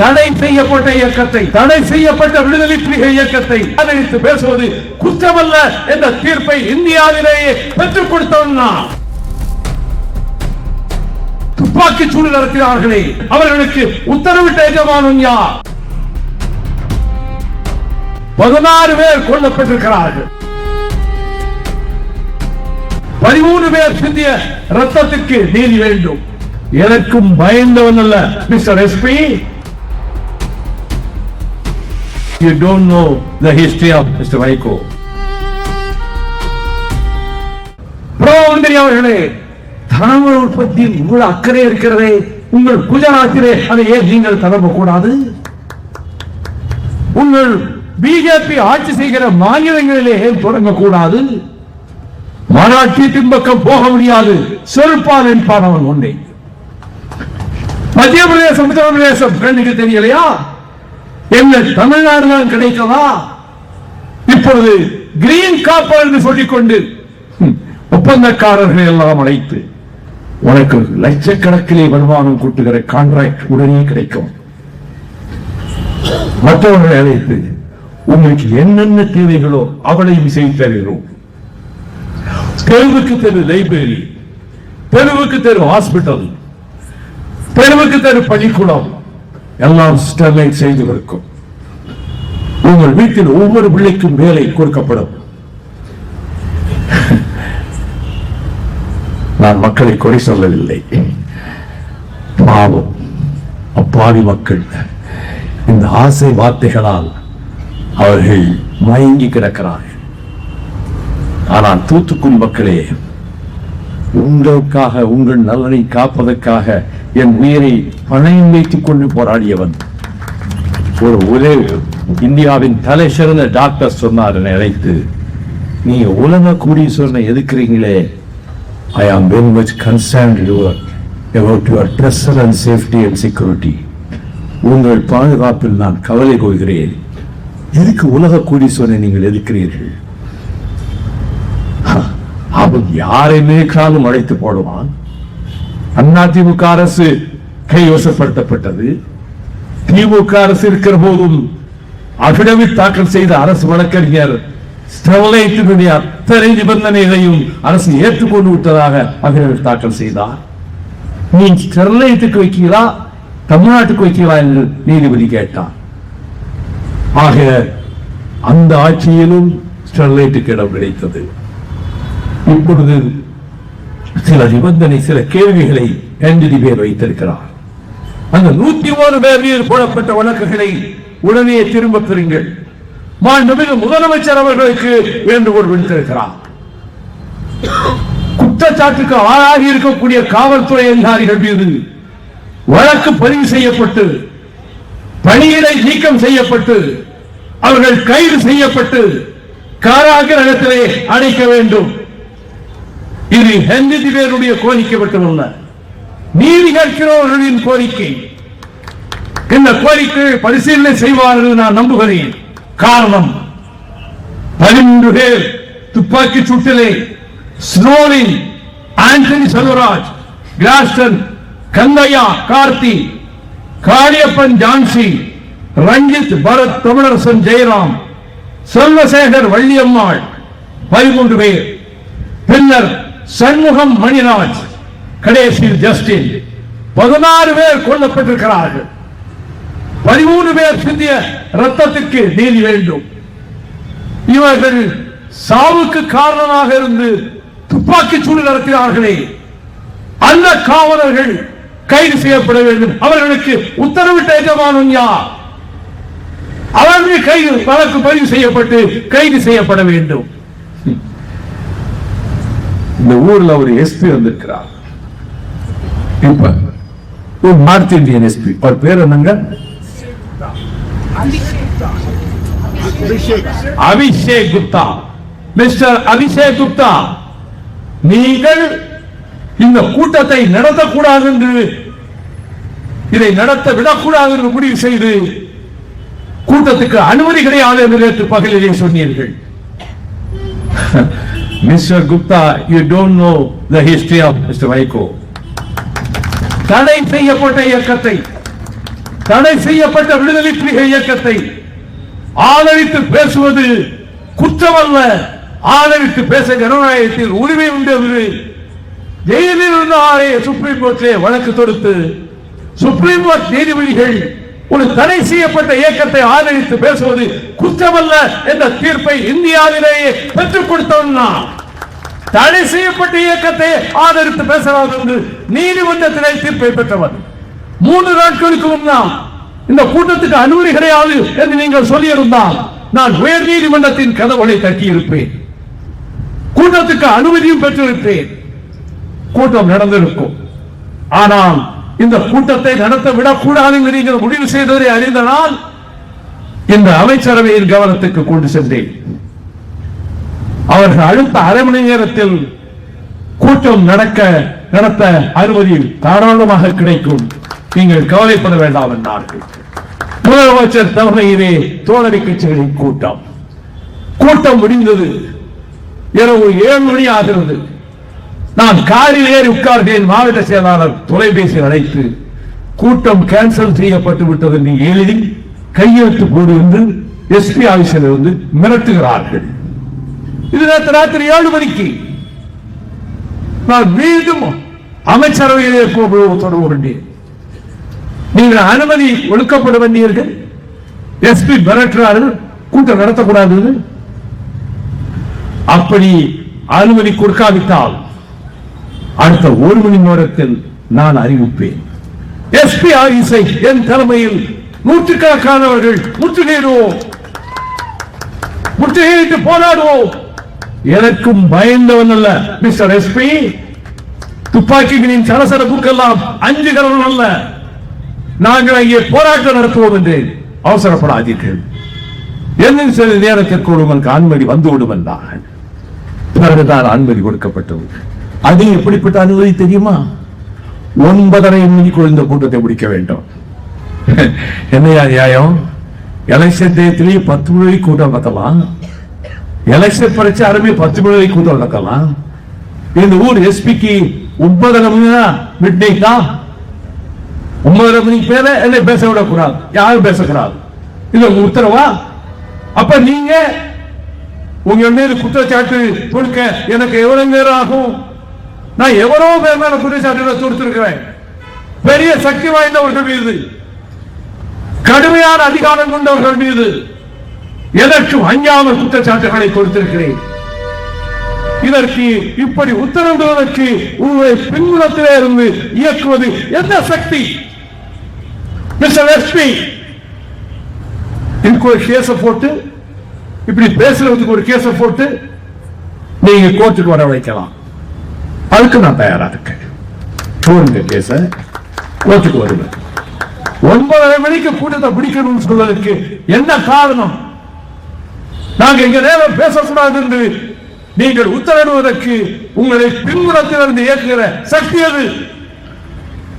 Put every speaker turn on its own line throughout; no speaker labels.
தடை செய்யப்பட்ட இயக்கத்தை, தடை செய்யப்பட்ட விடுதலை புலிகள் இயக்கத்தை ஆதரித்து பேசுவது குற்றமல்ல என்ற தீர்ப்பை இந்தியாவிலேயே பெற்றுக் கொடுத்தவன். துப்பாக்கி சூடு நடத்தினார்களே, அவர்களுக்கு உத்தரவிட்ட எஜமானன் யார்? 16 பேர் கொல்லப்பட்டிருக்கிறார்கள். 13 பேர் சிந்திய ரத்தத்துக்கு நீதி வேண்டும். எனக்கும் பயந்தவன் அல்ல mister SP. You don't know the history of Mr. Vaiko. பிரதமர் அவர்களே, தனவள உற்பத்தியில் உங்கள் அக்கறை இருக்கிறதே, உங்கள் குஜராத்திலே அதை ஏன் நீங்கள் தரக்கூடாது? உங்கள் பிஜேபி ஆட்சி செய்கிற மாநிலங்களிலே ஏன் தொடங்கக்கூடாது? மராட்டியின் பக்கம் போக முடியாது, செருப்பால் என்பானவன் ஒன்றை. மத்திய பிரதேசம், உத்தர பிரதேசம் கண்ணுக்கு தெரியலையா? என்ன தமிழ்நாடு தான் கிடைத்ததா? இப்பொழுது கிரீன் காப்பர் என்று சொல்லிக்கொண்டு ஒப்பந்தக்காரர்களை எல்லாம் அழைத்து உனக்கு லட்சக்கணக்கிலே வருமானம் கூட்டுகிற கான்ட்ராக்ட் உடனே கிடைக்கும். மற்றவர்களை அழைத்து உங்களுக்கு என்னென்ன தேவைகளோ அவளையும் செய்து தருகிறோம். தெருவுக்கு தெரு லைப்ரரி, தெருவுக்கு தெரு ஹாஸ்பிட்டல், தெருவுக்கு தெரு பள்ளிக்கூடம் எல்லாம் ஸ்டெர்லைட் செய்து இருக்கும். உங்கள் வீட்டில் ஒவ்வொரு பிள்ளைக்கும் வேலை கொடுக்கப்படும். நான் மக்களை குறை சொல்லவில்லை. பாவம் அப்பாவி மக்கள் இந்த ஆசை வார்த்தைகளால் அவர்கள் மயங்கி கிடக்கிறார்கள். ஆனால் தூத்துக்குடி மக்களே, உங்களுக்காக, உங்கள் நலனை காப்பதற்காக என் உயிரை பணயம் வைத்துக் கொண்டு போராடியவன் ஒரு இந்தியாவின் தலை சிறந்த டாக்டர் சொன்னார் என்னை அழைத்து, நீங்க உலக கோடீஸ்வரனை எதுக்குறீங்களே, I am very much concerned about your treasure and safety and security. உங்கள் பாதுகாப்பில் நான் கவலை கொள்கிறேன். எதுக்கு உலக கோடீஸ்வரனை நீங்கள் எதுக்கிறீர்கள்? அவன் யாரையுமே காலம் அழைத்து போடுவான். அதிமுக அரசு கைவசப்படுத்தப்பட்டது. திமுக அரசு இருக்கிற போதும் அபிடவிட் தாக்கல் செய்த அரசு வழக்கறிஞர் ஸ்டெர்லைட்டினுடைய அத்தனை நிபந்தனைகளையும் அரசு ஏற்றுக்கொண்டு விட்டதாக அபிடவிட் தாக்கல் செய்தார். நீ ஸ்டெர்லைட்டுக்கு வைக்கிறா, தமிழ்நாட்டுக்கு வைக்கிறா என்று நீதிபதி கேட்டார். ஆக அந்த ஆட்சியிலும் ஸ்டெர்லைட்டுக்கு இடம் கிடைத்தது. இப்பொழுது சில நிபந்தனை, சில கேள்விகளை பேர் வைத்திருக்கிறார். அந்த 101 பேர் மீது போடப்பட்ட வழக்குகளை உடனே திரும்ப பெறுங்கள். மாண்புமிகு முதலமைச்சர் அவர்களுக்கு வேண்டுகோள் விடுத்திருக்கிறார். குற்றச்சாட்டுக்கு ஆளாகி இருக்கக்கூடிய காவல்துறை அதிகாரிகள் மீது வழக்கு பதிவு செய்யப்பட்டு, பணியிடை நீக்கம் செய்யப்பட்டு, அவர்கள் கைது செய்யப்பட்டு காராகிரகத்திலே அடைக்க வேண்டும். இது ஹென்றி பேருடைய கோரிக்கை மட்டுமல்ல, நீதி கேட்கிறவர்களின் கோரிக்கை. இந்த கோரிக்கை பரிசீலனை செய்வார்கள் நான் நம்புகிறேன். காரணம், 13 பேர் துப்பாக்கி சூட்டிலே ஸ்னோலின், ஆண்டனி செல்வராஜ், கிராஸ்டன், கங்கையா, கார்த்தி, காளியப்பன், ஜான்சி, ரஞ்சித், பரத், தமிழரசன், ஜெயராம், செல்வசேகர், வள்ளியம்மாள் 13 பேர். பின்னர் சண்முகம், மணிராஜ், கடைசியில் ஜஸ்டின் 16 பேர் கொல்லப்பட்டிருக்கிறார்கள். 13 பேர் சிந்திய ரத்தத்திற்கு நீதி வேண்டும். இவர்கள் சாவுக்கு காரணமாக இருந்து துப்பாக்கி சூடு நடத்தினார்களே, அந்த காவலர்கள் கைது செய்யப்பட வேண்டும். அவர்களுக்கு உத்தரவிட்ட எஜமானன் யார்? அவர்கள் கைது, வழக்கு பதிவு செய்யப்பட்டு கைது செய்யப்பட வேண்டும். இந்த ஊர்ல ஒரு எஸ்பி வந்திருக்கிறார். இப்ப ஒரு நார்த் இந்தியன் எஸ்பி, அவர் பேர் என்னங்க? அபிஷேக் குப்தா. மிஸ்டர் அபிஷேக் குப்தா, நீங்கள் இந்த கூட்டத்தை நடத்தக்கூடாது என்று, இதை நடத்த விடக்கூடாது என்று முடிவு செய்து கூட்டத்துக்கு அனுமதி கிடையாது என்று நேற்று பகலிலே சொன்னீர்கள். Mr. Gupta, you don't know the history of Mr. Vaiko. தடை செய்யப்பட்ட இயக்கத்தை, தடை செய்யப்பட்ட விடுதலை புலிகள் இயக்கத்தை ஆதரித்து பேசுவது குற்றமல்ல. ஆதரித்து பேச ஜனநாயகத்தில் உரிமை உண்டு. ஜெயிலில் இருந்த ஆணைய சுப்ரீம் கோர்ட்டிலே வழக்கு தொடுத்து சுப்ரீம் கோர்ட் நீதிபதிகள் ஒரு தடை செய்யப்பட்ட இயக்கத்தை ஆதரித்து பேசுவது குற்றமல்ல என்ற தீர்ப்பை இந்தியாவிலேயே பெற்றுக் கொடுத்தோம்னா தடை செய்யப்பட்ட இயக்கத்தை ஆதரித்து பேசலாம் என்று நீதிமன்றத்திலே தீர்ப்பை பெற்றவர். 3 நாட்களுக்கு முன்னால் இந்த கூட்டத்துக்கு அனுமதி கிடையாது என்று நீங்கள் சொல்லியிருந்தால் நான் உயர் நீதிமன்றத்தின் கதவுகளை தட்டியிருப்பேன். கூட்டத்துக்கு அனுமதியும் பெற்றிருப்பேன். கூட்டம் நடந்திருக்கும். ஆனால் இந்த கூட்டத்தை நடத்த விடக்கூடாது என்று நீங்கள் முடிவு செய்ததை அறிந்தனால் இந்த அமைச்சரவையின் கவனத்துக்கு கொண்டு சென்றேன். அவர்கள் அடுத்த அரை மணி நேரத்தில் கூட்டம் நடத்த அனுமதி தாராளமாக கிடைக்கும், நீங்கள் கவலைப்பட வேண்டாம் என்றார்கள். முதலமைச்சர் தலைமையிலே தோழமை கட்சிகளின் கூட்டம் முடிந்தது. இரவு 7 மணி ஆகிறது. நான் காரில் ஏறி உட்கார்ந்தேன். மாவட்ட செயலாளர் தொலைபேசி அழைத்து கூட்டம் கேன்சல் செய்யப்பட்டு விட்டது என்று எழுதி கையெழுத்து போடு என்று எஸ்பி ஆபீஸில் இருந்து மிரட்டுகிறார்கள். இது ராத்திரி 7 மணிக்கு. நான் மீண்டும் அமைச்சரவையிலே தொடர்பு கொண்டேன். நீங்கள் அனுமதி ஒடுக்கப்பட வேண்டியீர்கள். எஸ்பி மிரட்டுகிறார்கள், கூட்டம் நடத்தக்கூடாது. அப்படி அனுமதி கொடுக்காவிட்டால் அடுத்த 1 மணி நேரத்தில் நான் அறிவிப்பேன். எஸ்பி ஆபீஸை என் தலைமையில் நூற்றுக்கணக்கானவர்கள் முற்றுகையிட்டு போராடுவோம். எனக்கும் பயந்தவன் அல்ல மிஸ்டர் எஸ்பி. துப்பாக்கிகளின் சலசலப்புக்கெல்லாம் அஞ்சுகிறவன் அல்ல. நாங்கள் அங்கே போராட்டம் நடத்துவோம் என்று அவசரப்படாதீர்கள். இன்னும் சில நேரத்திற்கு உங்களுக்கு அனுமதி வந்துவிடும் என்றார்கள். பிறகுதான் அனுமதி கொடுக்கப்பட்டது. அது எப்படிப்பட்ட அனுமதி தெரியுமா? 9:30 மணிக்குள் இந்த கூட்டத்தை முடிக்க வேண்டும். என்னையா நியாயம்? எலெக்ஷன் டேத்திலேயே 10 மணி கூட்டம் நடத்தலாம். எலெக்ஷன் பிரச்சாரமே 10 மணி கூட்டம் நடத்தலாம். இந்த ஊர் எஸ்பிக்கு 9:30 மணி தான் மிட் நைட் தான். 9:30 மணிக்கு பேர என்னை பேச விடக்கூடாது, யாரும் பேசக்கூடாது. இது உங்க உத்தரவா? அப்ப நீங்க உங்க மீது குற்றச்சாட்டு கொடுக்க எனக்கு எவ்வளவு நேரம் ஆகும்? நான் எவரோ பேர் மேல குற்றச்சாட்டு தொடுத்திருக்கிறேன். பெரிய சக்தி வாய்ந்தவர்கள் மீது, கடுமையான அதிகாரம் கொண்டவர்கள் மீது எதற்கும் அஞ்சாமல் குற்றச்சாட்டுகளை கொடுத்திருக்கிறேன். இதற்கு இப்படி உத்தரவிடுவதற்கு உங்களை பின்புலத்திலே இருந்து இயக்குவது என்ன சக்தி? மிஸ்டர் எஸ்பி, இதுக்கு ஒரு கேஸ போட்டு, இப்படி பேசுறதுக்கு ஒரு கேஸ போட்டு நீங்க கோர்ட்டுக்கு வர வைக்கலாம். அதுக்கு நான் தயாரா இருக்கேன். போடுங்க கேஸ, கோர்ட்டுக்கு வருவேன். 9:30 மணிக்கு கூட்டத்தை பிடிக்கணும்னு சொல்வதற்கு என்ன காரணம்? நாங்க இங்க நேரம் பேசக்கூடாது என்று நீங்கள் உத்தரவிடுவதற்கு உங்களை பின்புலத்திலிருந்து இயக்குகிற சக்தி அது.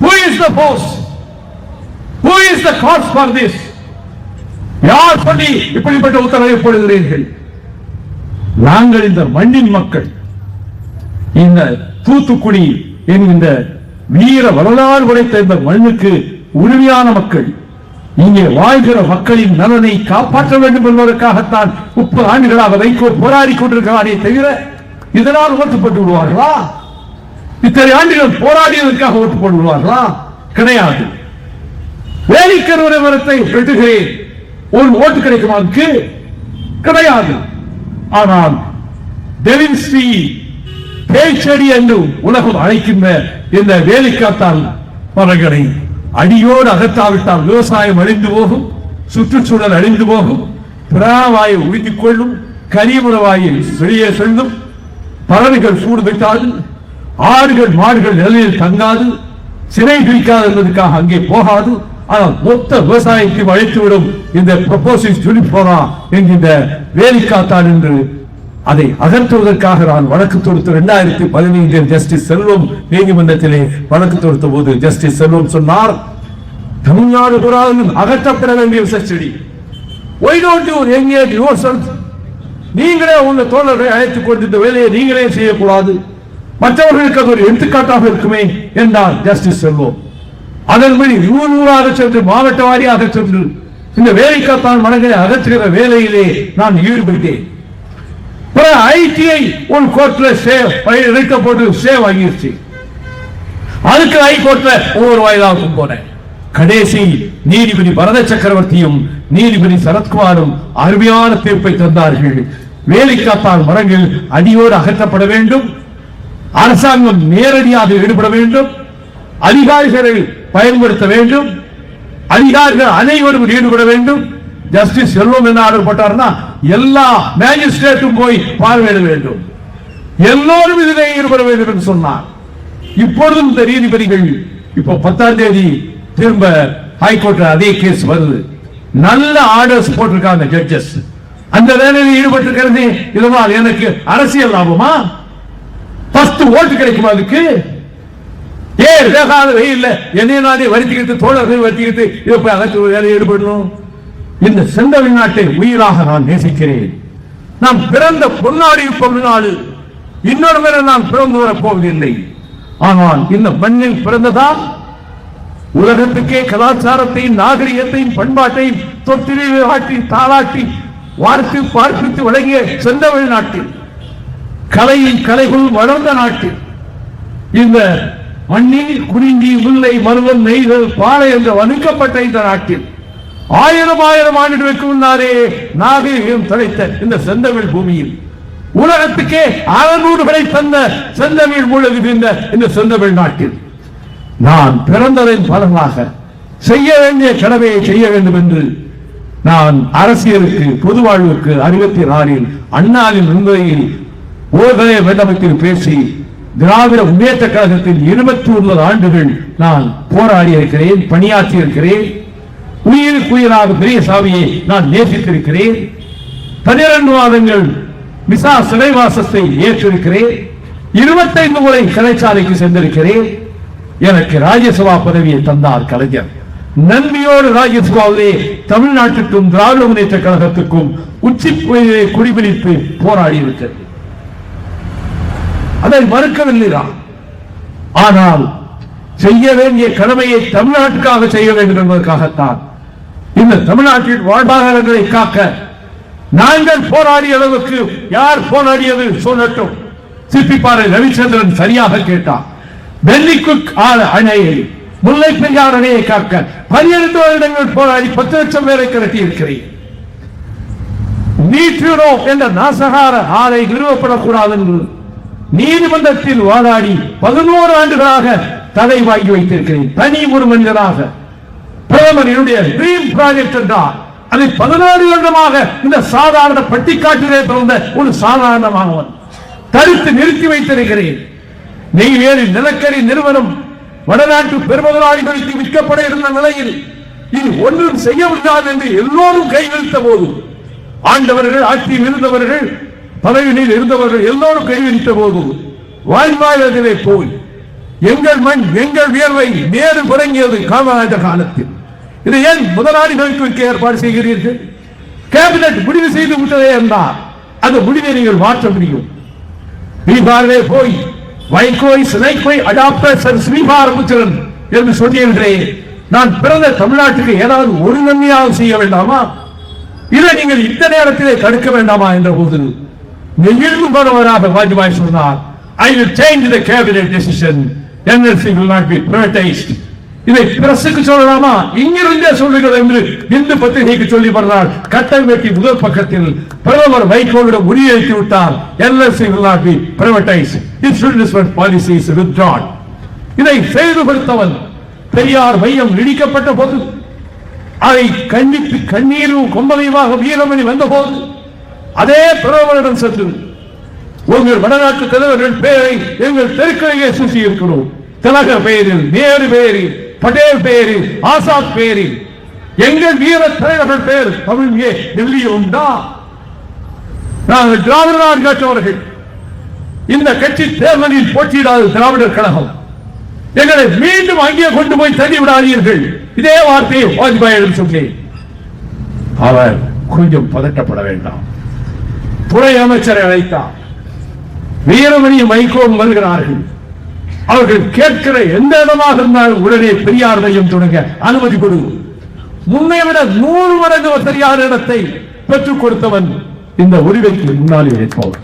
Who is the boss? Who is the cause for this? யார் சொல்லி இப்படிப்பட்ட உத்தரவை போடுகிறீர்கள்? நாங்கள் இந்த மண்ணின் மக்கள், இந்த தூத்துக்குடி என்கின்ற வீர வரலாறு உடைத்த இந்த மண்ணுக்கு உரிமையான மக்கள், இங்கே வாழ்கிற மக்களின் நலனை காப்பாற்ற வேண்டும் என்பதற்காகத்தான் 30 ஆண்டுகளாக வைகோ போராடி கொண்டிருக்கிறாரே தவிர இதனால் ஓட்டு போட்டு விடுவார்களா? இத்தனை ஆண்டுகள் போராடியதற்காக ஓட்டு போட்டு விடுவார்களா? கிடையாது. வேலிக்கர் விவரத்தை வெட்டுகிறேன், ஒரு ஓட்டு கிடைக்குமா? கிடையாது. ஆனால் டெவின்ஸ்ரீ பேச்சடி என்று உலகம் அழைக்கின்ற இந்த வேலிக்காத்தான் மரங்களை அடியோடு அகற்றாவிட்டால் விவசாயம் அழிந்து போகும், சுற்றுச்சூழல் அழிந்து போகும், பிராணவாயை உறுதிக் கொள்ளும், கரிமுறவாயை வெளியே செல்லும், பறவைகள் சூடு விட்டாது, ஆடுகள் மாடுகள் நிலையில் தங்காது, சிறை பிடிக்காது என்பதற்காக அங்கே போகாது. ஆனால் மொத்த விவசாயத்தை அழைத்துவிடும் இந்த ப்ரொபோசிஸ் யூனிஃபார்மா என்கின்ற வேலிக்காத்தான் என்று அதை அகற்றுவதற்காக நான் வழக்கு தொடுத்த 2015 ஜஸ்டிஸ் செல்வம் நீதிமன்றத்திலே வழக்கு தொடுத்த போது ஜஸ்டிஸ் செல்வம் சொன்னார், தமிழ்நாடு புறாவிலும் அகற்றப்பட வேண்டிய செடி. Why don't you engage yourself? நீங்களே உங்க தோழரை அழைத்துக் கொண்டு இந்த வேலையை நீங்களே செய்யக்கூடாது, மற்றவர்களுக்கு அது ஒரு எடுத்துக்காட்டாக இருக்குமே என்றார் ஜஸ்டிஸ் செல்வம். அதன்படி ஊராக சென்று மாவட்ட வாரியாக சென்று இந்த வேலைக்காத்தான் மனங்களை அகற்றுகிற வேலையிலே நான் ஈடுபட்டேன். ஐடிஐ ஒரு கோர்ட்ல போட்டு சேவ் ஆகிருச்சு. அதுக்கு ஹைகோர்ட்ல ஒவ்வொரு வாயிலாகவும் போனேன். கடைசி நீதிபதி பரத சக்கரவர்த்தியும் நீதிபதி சரத்குமாரும் அருமையான தீர்ப்பை தந்தார்கள். வேலைக்காத்தான் மரங்கள் அடியோடு அகற்றப்பட வேண்டும், அரசாங்கம் நேரடியாக ஈடுபட வேண்டும், அதிகாரிகளை பயன்படுத்த வேண்டும், அதிகாரிகள் அனைவரும் ஈடுபட வேண்டும். ஜஸ்டிஸ் செல்வம் என்ன ஆர்டர் போட்டார்னா எல்லா மேஜிஸ்ட்ரேட்டும் போய் பார்வையிட வேண்டும், எல்லோரும் இதிலே ஈடுபட வேண்டும் என்று சொன்னார். இப்பொழுதும் இந்த நீதிபதிகள் இப்போ 10ஆம் தேதி திரும்ப ஹைகோர்ட் அதே கேஸ் வருது. நல்ல ஆர்டர்ஸ் போட்டிருக்காங்க ஜட்ஜஸ். அந்த வேலையில் ஈடுபட்டிருக்கிறது இதனால் எனக்கு அரசியல் லாபமா? 10 ஓட்டு கிடைக்குமா? அதுக்கு வேகாத வெயில் என்னைய நானே வருத்திக்கிட்டு தோழர்கள் வருத்திக்கிட்டு இதை போய் அகற்று வேலையை ஈடுபடணும். இந்த செந்தமிழ்நாட்டை உயிராக நான் நேசிக்கிறேன். நாம் பிறந்த பொன்னாடி பொருநாடு, இன்னொரு முறை நான் பிறந்து வரப் போவதில்லை. ஆனால் இந்த மண்ணில் பிறந்ததால் உலகத்துக்கே கலாச்சாரத்தையும் நாகரிகத்தையும் பண்பாட்டையும் தொட்டிலே ஆட்டி தாளாட்டி வார்த்து பார்ப்பித்து வழங்கிய செந்தமிழ் நாட்டில், கலையின் கலைகள் வளர்ந்த நாட்டில், இந்த மண்ணில் குறிஞ்சி முல்லை மருதம் நெய்தல் பாலை என்று வணிக்கப்பட்ட இந்த நாட்டில் 1000 ஆண்டுகளுக்கு முன்னாலே நாகரிகம் தலைத்த இந்த செந்தமிழ் பூமியில் உலகத்துக்கே 600 தந்த செந்தமிழ் மூலம் இந்த செந்தமிழ் நாட்டில் நான் பிறந்ததன் பலனாக செய்ய வேண்டிய கடமையை செய்ய வேண்டும் என்று நான் அரசியலுக்கு பொது வாழ்வுக்கு 64 அண்ணாவின் முன்னுரையில் ஓதனை வேண்டமத்தில் பேசி திராவிட முன்னேற்ற கழகத்தில் 29 ஆண்டுகள் நான் போராடி இருக்கிறேன், பணியாற்றி இருக்கிறேன். உயிருக்கு உயிராக பெரியசாமியை நான் நேசித்திருக்கிறேன். 12 மாதங்கள் மிசா சிறைவாசத்தை ஏற்றிருக்கிறேன். 25 முறை சிறைச்சாலைக்கு சென்றிருக்கிறேன். எனக்கு ராஜ்யசபா பதவியை தந்தார் கலைஞர். நன்மையோடு ராஜ்யசபாவிலே தமிழ்நாட்டுக்கும் திராவிட முன்னேற்ற கழகத்துக்கும் உச்சி குடிபிடித்து போராடி இருக்கிறது. அதை மறுக்கவில்லை. ஆனால் செய்ய வேண்டிய கடமையை தமிழ்நாட்டுக்காக செய்ய வேண்டும் என்பதற்காகத்தான் இந்த தமிழ்நாட்டின் வாழ்வாதாரங்களை காக்க நாங்கள் போராடிய அளவுக்கு யார் போராடியது சொல்லட்டும். சிப்பிப்பாறை ரவிச்சந்திரன் சரியாக கேட்டார். வெள்ளிக்குக் அணையை, முல்லை பெரியார் அணையை காக்க 12 வருடங்கள் போராடி 10 லட்சம் பேரை திரட்டி இருக்கிறேன். நீட்ரோ என்ற நாசகார ஆலை நிறுவப்படக்கூடாது என்று நீதிமன்றத்தில் வாதாடி 11 ஆண்டுகளாக தடை வாங்கி வைத்திருக்கிறேன். தனி ஒரு மனிதனாக பிரதமர் என்னுடைய ட்ரீம் ப்ராஜெக்ட் என்றார். அதை 14 வருடமாக இந்த சாதாரண பட்டிக்காட்டிலே பிறந்த ஒரு சாதாரணமானவன் தடுத்து நிறுத்தி வைத்திருக்கிறேன். நெய்வேலி நிலக்கரி நிறுவனம் வடநாட்டு பெருமுதலாளிகளுக்கு விற்கப்பட இருந்த நிலையில் இது ஒன்றும் செய்ய முடியாது என்று எல்லோரும் கைவிரித்த போது, ஆண்டவர்கள் ஆட்சியில் இருந்தவர்கள் பதவியில் இருந்தவர்கள் எல்லோரும் கைவிரித்த போது வாய்வாயிலே போய் எங்கள் மண் எங்கள் வியர்வை நேரு தொடங்கியது காமராஜர் காலத்தில். இதை ஏன் முதலாளிகளுக்கு விற்க ஏற்பாடு செய்கிறீர்கள்? கேபினட் முடிவு செய்து விட்டதே என்றார். அந்த முடிவை நீங்கள் மாற்ற முடியும். பீகாரிலே போய் வைகோய் சிலைக்கோய் அடாப்டர் ஸ்ரீபாரமுச்சரன் என்று சொல்லியிருக்கிறேன். நான் பிறந்த தமிழ்நாட்டுக்கு ஏதாவது ஒரு நன்மையாக செய்ய வேண்டாமா? இதை நீங்கள் இந்த நேரத்திலே தடுக்க வேண்டாமா என்ற போது நெகிழ்வு பரவராக வாஜ்பாய் சொன்னார், I will change the cabinet decision. NLC will not be privatized. இதை பிரசுக்கு சொல்லலாமா? இங்கிருந்தே சொல்லுங்கள் என்று இந்து பத்திரிகைக்கு சொல்லி வந்தார். கட்டம் வெட்டி முதல் பக்கத்தில் பிரதமர் வைகோவிடம் உறுதியளித்து விட்டார். NLC will not be privatized. Its investment policy is withdrawn. இதை செயல்படுத்தவன் பெரியார் மையம் இடிக்கப்பட்ட போது அதை கண்டித்து கண்ணீரும் கொம்பலையுமாக வீரமணி வந்த போது அதே பிரதமரிடம் சென்று உங்கள் வடநாட்டு தலைவர்கள் பெயரை எங்கள் தெருக்களிலே சூசி இருக்கிறோம். திலகர் பெயரில், நேரு பெயரில், பட்டேல் பெயரில், ஆசாத் பெயரில், எங்கள் வீர தலைவர்கள் பெயர் தமிழே டெல்லியில் உண்டா? நாங்கள் திராவிட நாடு கேட்டவர்கள். இந்த கட்சி தேர்தலில் போட்டியிடாத திராவிடர் கழகம். எங்களை மீண்டும் அங்கே கொண்டு போய் தள்ளி விடாதீர்கள். இதே வார்த்தையை வாஜ்பாயிடம் சொன்னேன். அவர் கொஞ்சம் பதட்டப்பட வேண்டாம். துறை அமைச்சரை அழைத்தார். வீரமணியும் வைகோவும் வருகிறார்கள். அவர்கள் கேட்கிற எந்த இடமாக இருந்தாலும் உடனே பெரியார் மையம் தொடங்க அனுமதி கொடு. முன்னை விட 100 மடங்கு சரியான இடத்தை பெற்றுக் கொடுத்தவன் இந்த உரிமைக்கு முன்னாலே இருப்பவர்.